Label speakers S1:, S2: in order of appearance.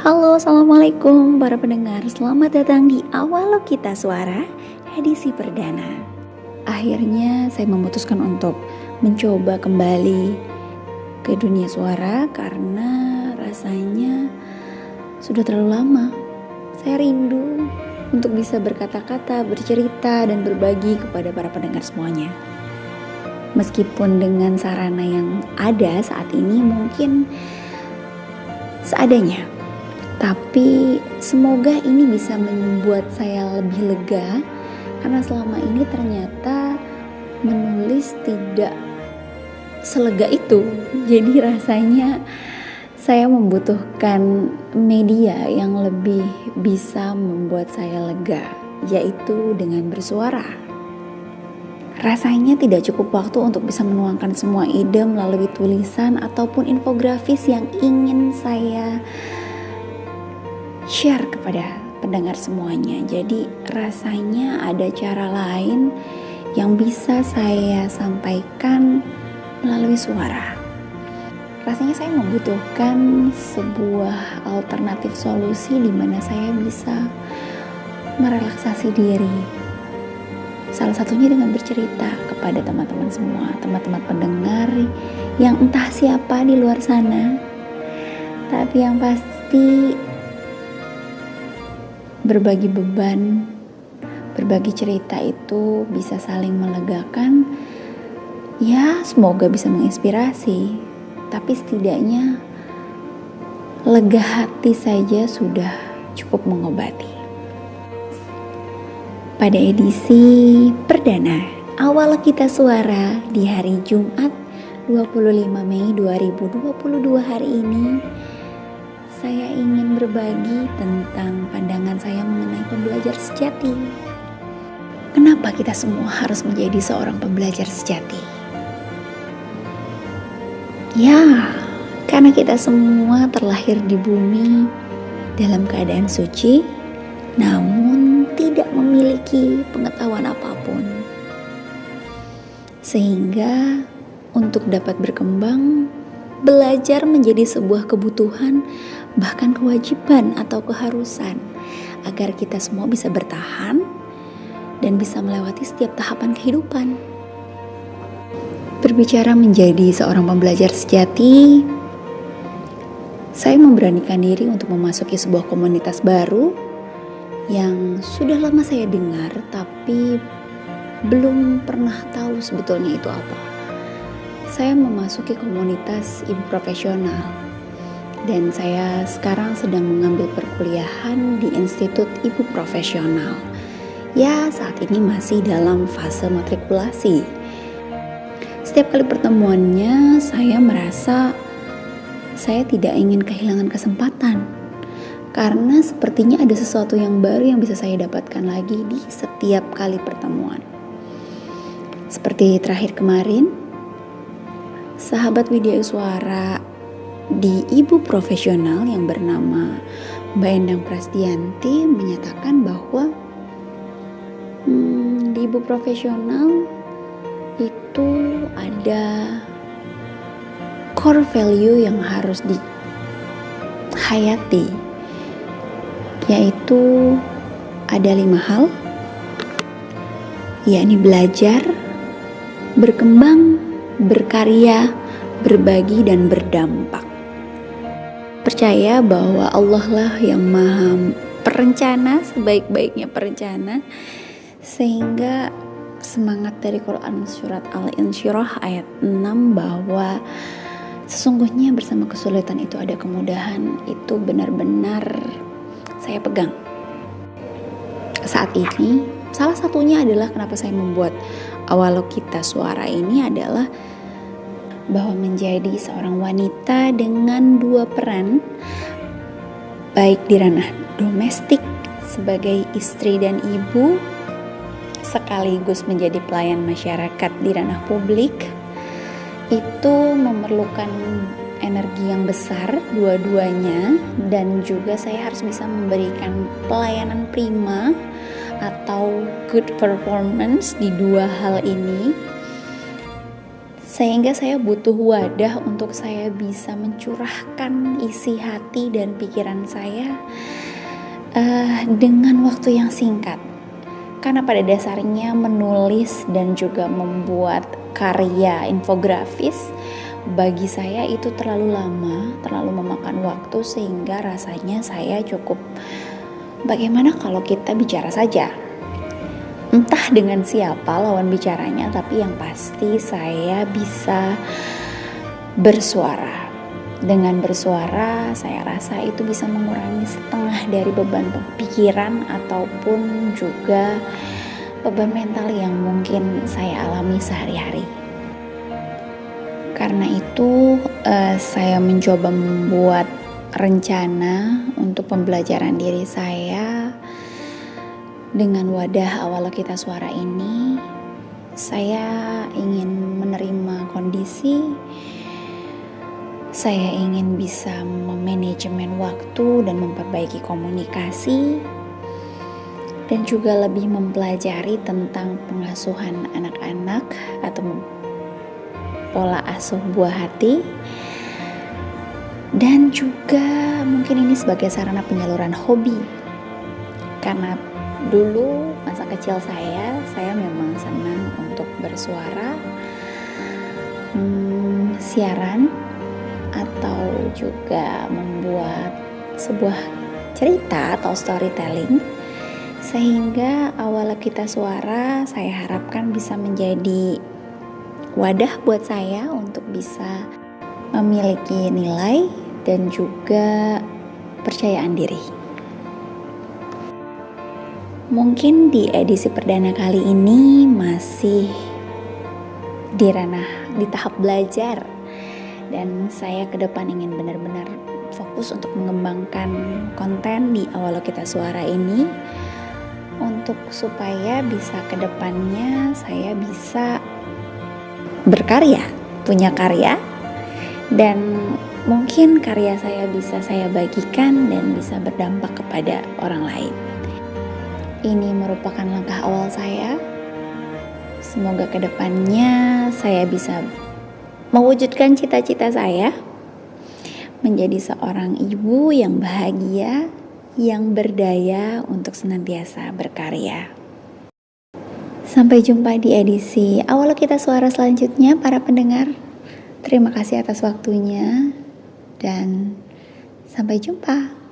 S1: Halo, assalamualaikum para pendengar. Selamat datang di Awalo Kita Suara edisi perdana. Akhirnya saya memutuskan untuk mencoba kembali ke dunia suara karena rasanya sudah terlalu lama. Saya rindu untuk bisa berkata-kata, bercerita, dan berbagi kepada para pendengar semuanya. Meskipun dengan sarana yang ada saat ini mungkin seadanya, tapi semoga ini bisa membuat saya lebih lega, karena selama ini ternyata menulis tidak selega itu. Jadi rasanya saya membutuhkan media yang lebih bisa membuat saya lega, yaitu dengan bersuara. Rasanya tidak cukup waktu untuk bisa menuangkan semua ide melalui tulisan ataupun infografis yang ingin saya share kepada pendengar semuanya. Jadi rasanya ada cara lain yang bisa saya sampaikan melalui suara. Rasanya saya membutuhkan sebuah alternatif solusi di mana saya bisa merelaksasi diri. Salah satunya dengan bercerita kepada teman-teman semua, teman-teman pendengar yang entah siapa di luar sana. Tapi yang pasti berbagi beban, berbagi cerita itu bisa saling melegakan. Ya, semoga bisa menginspirasi, tapi setidaknya lega hati saja sudah cukup mengobati. Pada edisi perdana Awal Kita Suara di hari Jumat 25 Mei 2022 hari ini, saya ingin berbagi tentang pandangan saya mengenai pembelajar sejati. Kenapa kita semua harus menjadi seorang pembelajar sejati? Ya, karena kita semua terlahir di bumi dalam keadaan suci, namun tidak memiliki pengetahuan apapun. Sehingga untuk dapat berkembang, belajar menjadi sebuah kebutuhan, bahkan kewajiban atau keharusan, agar kita semua bisa bertahan dan bisa melewati setiap tahapan kehidupan. Berbicara menjadi seorang pembelajar sejati, saya memberanikan diri untuk memasuki sebuah komunitas baru yang sudah lama saya dengar, tapi belum pernah tahu sebetulnya itu apa. Saya memasuki komunitas ibu profesional, dan saya sekarang sedang mengambil perkuliahan di Institut Ibu Profesional. Ya, saat ini masih dalam fase matrikulasi. Setiap kali pertemuannya, saya merasa saya tidak ingin kehilangan kesempatan, karena sepertinya ada sesuatu yang baru yang bisa saya dapatkan lagi di setiap kali pertemuan. Seperti terakhir kemarin, sahabat Widya Suara di Ibu Profesional yang bernama Mbak Endang Prasdianti menyatakan bahwa di Ibu Profesional itu ada core value yang harus dihayati, yaitu ada 5 hal, yakni belajar, berkembang, berkarya, berbagi, dan berdampak. Percaya bahwa Allah lah yang maha perencana, sebaik-baiknya perencana, sehingga semangat dari Quran surat Al-Insyirah ayat 6 bahwa sesungguhnya bersama kesulitan itu ada kemudahan, itu benar-benar saya pegang. Saat ini, salah satunya adalah kenapa saya membuat Awalo Kita Suara ini adalah bahwa menjadi seorang wanita dengan 2 peran, baik di ranah domestik sebagai istri dan ibu, sekaligus menjadi pelayan masyarakat di ranah publik, itu memerlukan energi yang besar dua-duanya, dan juga saya harus bisa memberikan pelayanan prima atau good performance di 2 hal ini. Sehingga saya butuh wadah untuk saya bisa mencurahkan isi hati dan pikiran saya dengan waktu yang singkat. Karena pada dasarnya menulis dan juga membuat karya infografis bagi saya itu terlalu lama, terlalu memakan waktu, sehingga rasanya saya cukup, bagaimana kalau kita bicara saja? Entah dengan siapa lawan bicaranya, tapi yang pasti saya bisa bersuara. Dengan bersuara, saya rasa itu bisa mengurangi setengah dari beban pikiran ataupun juga beban mental yang mungkin saya alami sehari-hari. Karena itu, saya mencoba membuat rencana untuk pembelajaran diri saya. Dengan wadah Awal Kita Suara ini, saya ingin menerima kondisi, saya ingin bisa memanajemen waktu dan memperbaiki komunikasi, dan juga lebih mempelajari tentang pengasuhan anak-anak atau pola asuh buah hati, dan juga mungkin ini sebagai sarana penyaluran hobi. Karena dulu masa kecil saya memang senang untuk bersuara, siaran, atau juga membuat sebuah cerita atau storytelling. Sehingga Awal Kita Suara saya harapkan bisa menjadi wadah buat saya untuk bisa memiliki nilai dan juga percayaan diri. Mungkin di edisi perdana kali ini masih di tahap belajar, dan saya ke depan ingin benar-benar fokus untuk mengembangkan konten di Awal Kita Suara ini, untuk supaya bisa ke depannya saya bisa berkarya, punya karya, dan mungkin karya saya bisa saya bagikan dan bisa berdampak kepada orang lain. Ini merupakan langkah awal saya. Semoga kedepannya saya bisa mewujudkan cita-cita saya menjadi seorang ibu yang bahagia, yang berdaya untuk senantiasa berkarya. Sampai jumpa di edisi Awal Kita Suara selanjutnya, para pendengar. Terima kasih atas waktunya dan sampai jumpa.